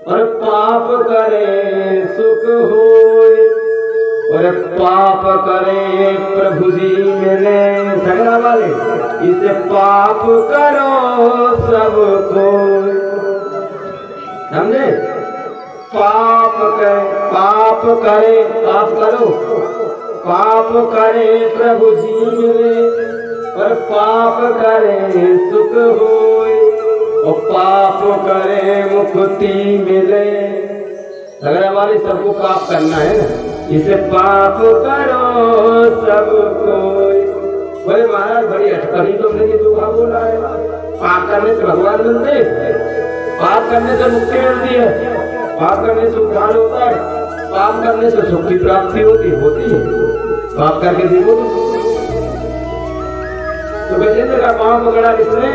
और पाप करे सुख होए, और पाप करे प्रभु जी मिले। झगड़ा वाले इसे पाप करो सब कोई, समझे? पाप करे पाप करो, पाप करे प्रभु जी मिले, और पाप करे सुख होए, और पाप करे मुक्ति मिले। झगड़ा वाले सबको पाप करना है ना, इसे पाप करो सब कोई। बोले महाराज बड़ी अटकली तुमने ये दुआ बोला है, पाप करने से भगवान मिलते, पाप करने से मुक्ति मिलती है, पाप करने से उद्धार होता है, पाप करने से सुख की प्राप्ति होती है। पाप करके देखो तो गजेंद्र का पांव पकड़ा किसने?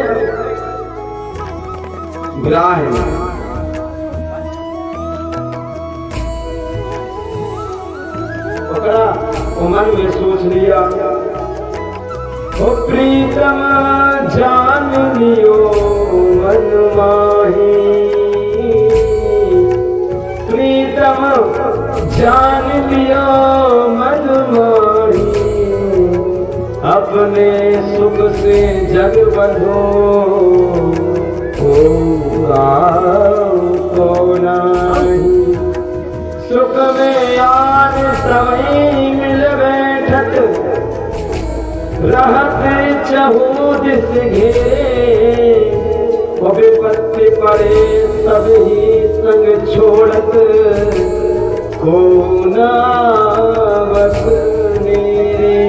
ग्राह है। पकड़ा वो मन में सोच लिया, ओ प्रीतम जान लियो मन माही, प्रीतम जान लियो मन माही, अपने सुख से जग बंधो को नहीं। सुख में यार सवई मिल बैठत, रहत चहु दिस घेरे, विपत्ति पड़े सभी संग छोड़त, को ना बस मेरे।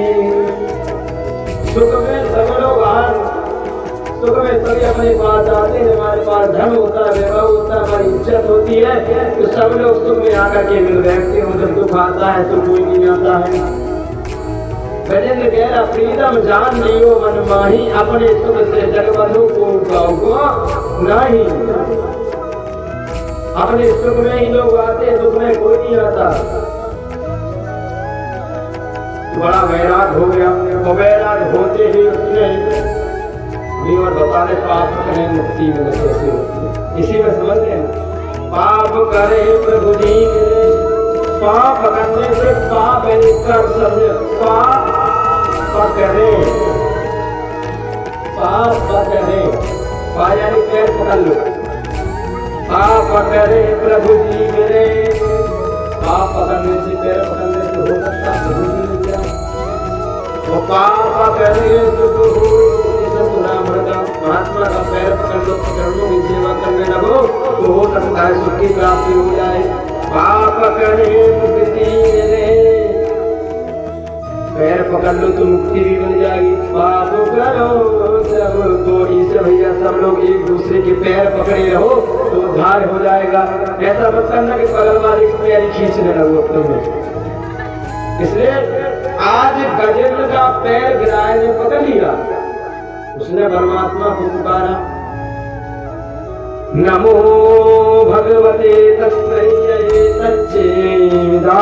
सुख में सब लोग सुख में सभी अपने पास आते हैं, हमारे पास धन होता है, वैभव होता है, हमारी इज्जत होती है, तो सब लोग सुख में आकर के मिल बैठते हैं। जब दुख आता है तो कोई नहीं आता है। गजेंद्र कह रहा प्रीतम जान लियो मन माही, अपने सुख से जगबंधु को नहीं। अपने सुख में ही लोग आते हैं, दुख में कोई नहीं आता। बड़ा वैराग हो गया, और वैराग होते ही उसने और बता दे पाप करे मुक्ति मिले कैसे होती है। इसी में समझते हैं, पाप करे प्रभु जी मिले, पाप करने से पाप कर समझे, पाप करे, पाप करे, यानी पैर पकड़ लो, पाप करे प्रभु जी मिले। पाप पकड़ने से पैर पकड़ने से हो सकता प्रभु जी मिल गया, वो पाप करे सुख हो। महात्मा का पैर पकड़ लो, चरणों की सेवा करने लगो तो हो सकता है सुख की प्राप्ति हो जाए। पाप करे मुक्ति मिले, पैर पकड़ लो तो मुक्ति भी मिल जाएगी। पाप करो सब कोई से भैया सब लोग एक दूसरे के पैर पकड़े रहो तो उद्धार हो जाएगा। ऐसा मत करना कि बगल वाले की पैर खींचने लगो तुम्हें। इसलिए आज गजेंद्र का पैर गिराए ने पकड़ लिया, उसने परमात्मा को पुकारा, नमो भगवते तस्मै सच्चिदात्मकं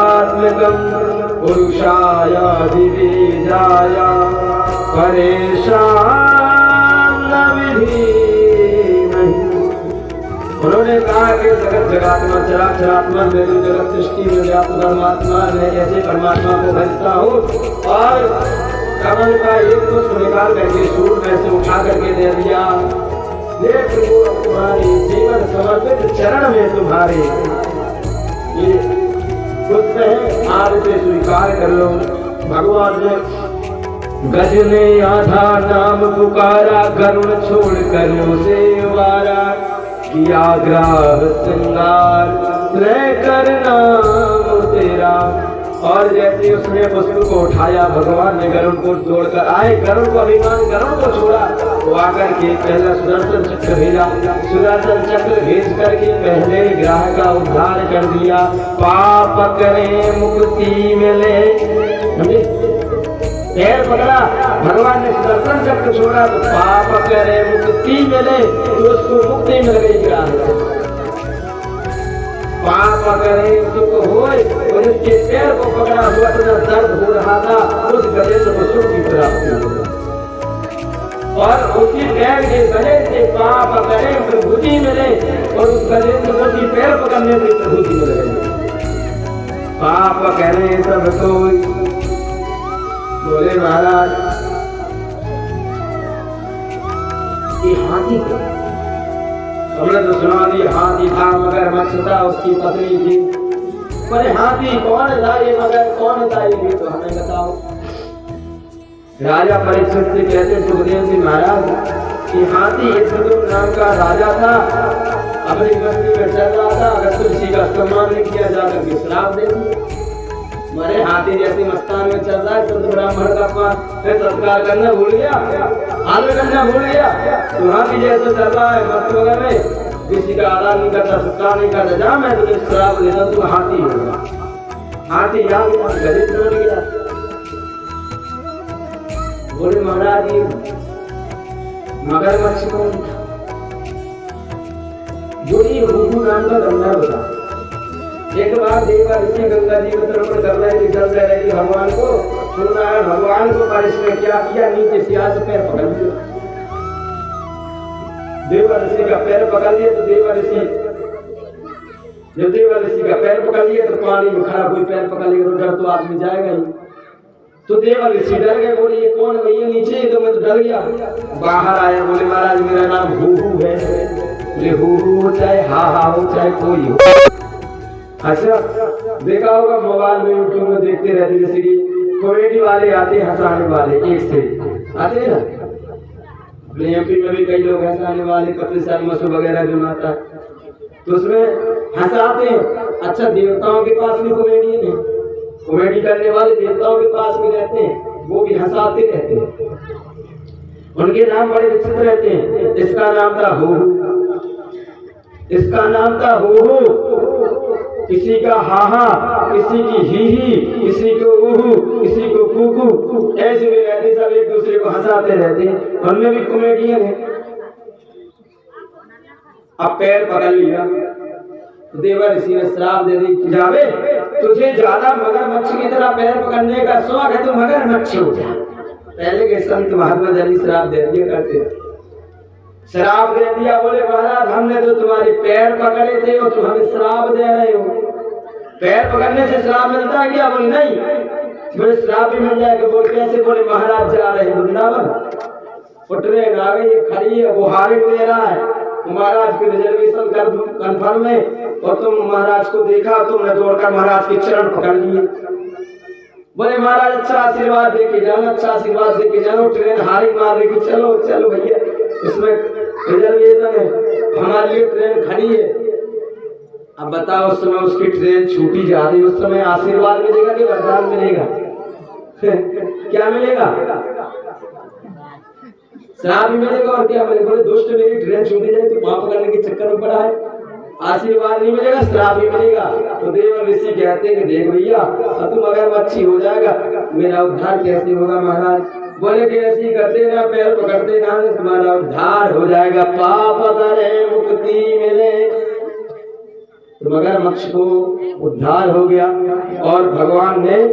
पुरुषाय दिव्याय परेशान विधीमहि। उन्होंने कहा कि जगत जगात्मा चराचरात्मा मेरे जगत सृष्टि में व्याप्त परमात्मा, मैं ऐसे परमात्मा को भजता हूँ और कमल का एक पुष्प निकाल करके सूर में से उठा करके दे दिया। देख प्रभु तुम्हारी जीवन समर्पित चरण में तुम्हारे ये पुष्प है, आज से स्वीकार कर लो। भगवान ने गज ने आधा नाम पुकारा, गरुड़ छोड़ कर उसे वारा, किया ग्राह श्रृंगार लेकर नाम तेरा। और जैसे उसने पुष्प को उठाया, भगवान ने गरुड़ को जोड़कर आए, गरुड़ को अभिमान गरुड़ को छोड़ा, वो आकर के पहला सुदर्शन चक्र भेजा, सुदर्शन चक्र भेज करके पहले ग्राह का उद्धार कर दिया। पाप करे मुक्ति मिले, पैर पकड़ा, भगवान ने सुदर्शन चक्र छोड़ा तो पाप करे मुक्ति मिले, तो उसको मुक्ति मिल गई ग्राह। पाप करे सुख होए, और इसके पैर को पकड़ा हुआ तो दर्द हो रहा था, उस गजेंद्र को सुख की प्राप्ति हो। और उसी पैर के गले से पाप करे प्रभुति मिले, और उस गजेंद्र को की पैर पकड़ने से प्रभु जी मिल गए। पाप कहने सब कोई बोले महाराज ये हाथी को हमने तो सुना दी हाथी था मगर मक्ष था उसकी पत्नी थी, पर हाथी कौन था ये मगर कौन था ये भी तो हमें बताओ। राजा परीक्षित से कहते सुखदेव जी महाराज कि हाथी यशोधर नाम का राजा था, अपनी बस्ती में चल रहा था, अगर तुलसी का सम्मान नहीं किया जाकर के श्राप दे दिया। मारे हाथी जैसे मस्तान में चल रहा है, संत ब्राह्मण का संस्कार करना भूल गया, आदर करना भूल गया, तो हाथी जैसे चल रहा है मस्त वगैरह में, किसी का आदर नहीं करता, सत्कार नहीं करता, जा मैं तुझे श्राप देता तू हाथी होगा। हाथी यहाँ गरीब बन गया। बोले महाराज ये मगरमच्छ कौन था? जो ये हुहू नाम का गंगा बता। एक बार देवा ऋषि गंगा जी में तर्पण कर रहे थे, चल रहे थे भगवान को, सुनना है भगवान को, पर इसने क्या किया, नीचे सियार से पैर पकड़ लिया। देवा ऋषि का पैर पकड़ लिया तो देवा ऋषि जब देवा ऋषि का पैर पकड़ लिया तो पानी में खड़ा कोई पैर पकड़ लिया तो डर तो आदमी जाएगा ही। तो देवा ऋषि डर गए, बोले ये कौन भैया नीचे, तो मैं तो डर गया। बाहर आया, बोले महाराज मेरा नाम हुहू है। बोले हुहू हो चाहे हा हो चाहे कोई हो। अच्छा देखा होगा मोबाइल में यूट्यूब में देखते रहते, जैसे कि कॉमेडी वाले आते हंसाने वाले, एक से आते हैं ना, एमपी में भी कई लोग हंसाने वाले, कपिल शर्मा शो वगैरह जो आता है तो उसमें हंसाते हैं। अच्छा देवताओं के पास भी कॉमेडियन है, कॉमेडी करने वाले देवताओं के पास भी रहते हैं, वो भी हंसाते रहते हैं, उनके नाम बड़े विचित्र रहते हैं। इसका नाम था हुहू, इसका नाम था हुहू, किसी का हाहा, किसी की ही, किसी को उहू, किसी को कुकू, ऐसे में रहते सब एक दूसरे को हंसाते रहते हैं, उनमें भी कॉमेडियन है। अब पैर पकड़ लिया, देवा ऋषि ने श्राप दे दी, जावे तुझे ज्यादा मगरमच्छ की तरह पैर पकड़ने का शौक है तो मगरमच्छ हो जा। पहले के संत महात्मा जल्दी श्राप दे दिया करते, श्राप दे दिया। बोले महाराज हमने तो तुम्हारे पैर पकड़े थे और तुम हमें श्राप दे रहे हो, पैर पकड़ने से श्राप मिलता है क्या? बोले नहीं। बोले श्राप भी मिल जाएगा। बोले कैसे? बोले महाराज जा रहे हैं वृंदावन, ट्रेन आ गई खड़ी है, वो हारे दे रहा है, महाराज की रिजर्वेशन कर दूं कन्फर्म है, और तुम महाराज को देखा, तुमने दौड़कर महाराज के चरण पकड़ लिए। बोले महाराज अच्छा आशीर्वाद दे के जाना, अच्छा आशीर्वाद दे के जाना, ट्रेन हारी मार रही, चलो चलो भैया इसमें रिजर्वेशन है, हमारे लिए ट्रेन खड़ी है। अब बताओ उस समय उसकी ट्रेन छूटी जा रही, उस समय आशीर्वाद मिलेगा कि वरदान मिलेगा? क्या मिलेगा? श्राप भी मिलेगा और क्या मिलेगा? बोले दुष्ट मेरी ट्रेन छूटी जाए तो वहां पकड़ने के चक्कर में पड़ा है, आशीर्वाद नहीं मिलेगा, श्राप भी मिलेगा। तो देव ऋषि कहते कि देख भैया तुम अगर अच्छी हो जाएगा, मेरा उद्धार कैसे होगा महाराज? बोले कि ऐसी करते ना, पैर पकड़ते ना, तुम्हारा उद्धार हो जाएगा, पाप करे मुक्ति मिले। तो मगरमच्छ को उद्धार हो गया और भगवान ने,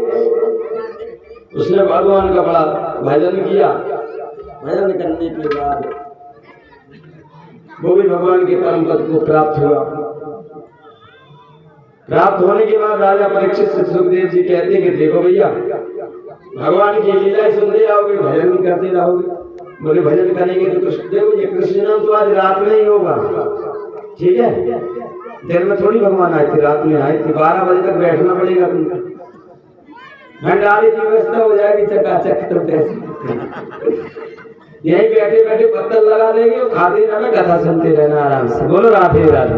उसने भगवान का बड़ा भजन किया। भजन करने के बाद वो भी भगवान के परम पद को प्राप्त हुआ। प्राप्त होने के बाद राजा परीक्षित से सुखदेव जी कहते कि देखो भैया भगवान की लीला सुनते आओगे, भजन भी करते रहोगे। बोले भजन करेंगे तो कृष्ण, देखो ये कृष्ण नाम तो आज रात में ही होगा, ठीक है, दिन में थोड़ी भगवान आए थे, रात में आए थे, 12 बजे तक बैठना पड़ेगा तुमको, भंडारे की व्यवस्था हो जाएगी चकाचक। तो यही बैठे बैठे पत्तल लगा देंगे, खाते रहना, कथा सुनते रहना आराम से। बोलो राधे राधे।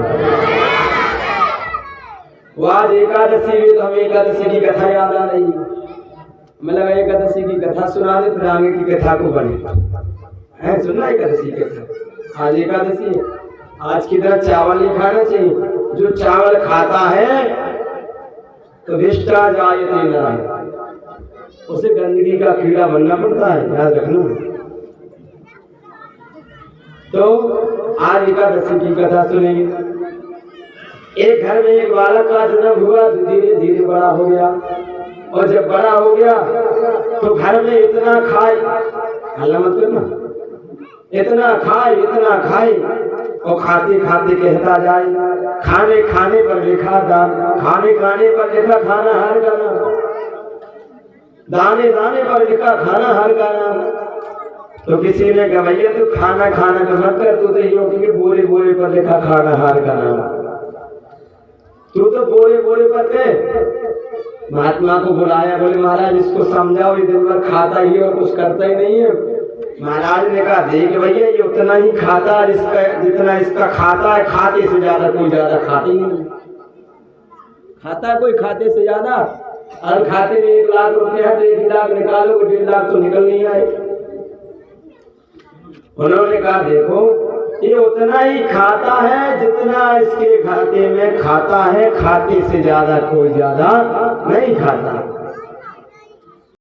वो आज एकादशी हुई तो हमें एकादशी की कथा याद आ रही है, मतलब एकादशी की कथा सुना दे फिर आगे की कथा को बने है सुनना। एकादशी की कथा, आज एकादशी है, आज की तरह चावल नहीं खाना चाहिए, जो चावल खाता है तो विष्टा जायते नरः, उसे गंदगी का कीड़ा बनना पड़ता है, याद रखना। तो आज एकादशी की कथा सुनेंगे। एक घर में एक बालक का जन्म हुआ, धीरे धीरे बड़ा हो गया, और जब बड़ा हो गया तो घर में इतना खाए, हल्ला मत करना, इतना खाए और खाते खाते कहता जाए, खाने खाने पर लिखा दान, खाने खाने पर लिखा खाना हार का नाम, दाने दाने पर लिखा खाना हार का नाम। तो किसी ने कहा भैया तू खाना खाना का मत कर, तू तो योगी के बोले बोले पर लिखा खाना हार का नाम, तू तो बोले बोले पर थे। महात्मा को बुलाया, बोले महाराज इसको समझाओ, ये दिन भर खाता ही और कुछ करता ही नहीं है। महाराज ने कहा देख भैया ये उतना ही खाता है इसका, जितना इसका खाता है, खाते से ज्यादा कोई ज्यादा खाते ही नहीं, खाता है कोई खाते से ज्यादा। और खाते में 1 लाख रुपए है तो 1 लाख निकालो, 1.5 लाख तो निकल नहीं आए। उन्होंने कहा देखो ये उतना ही खाता है जितना इसके खाते में खाता है, खाते से ज्यादा कोई ज्यादा नहीं खाता।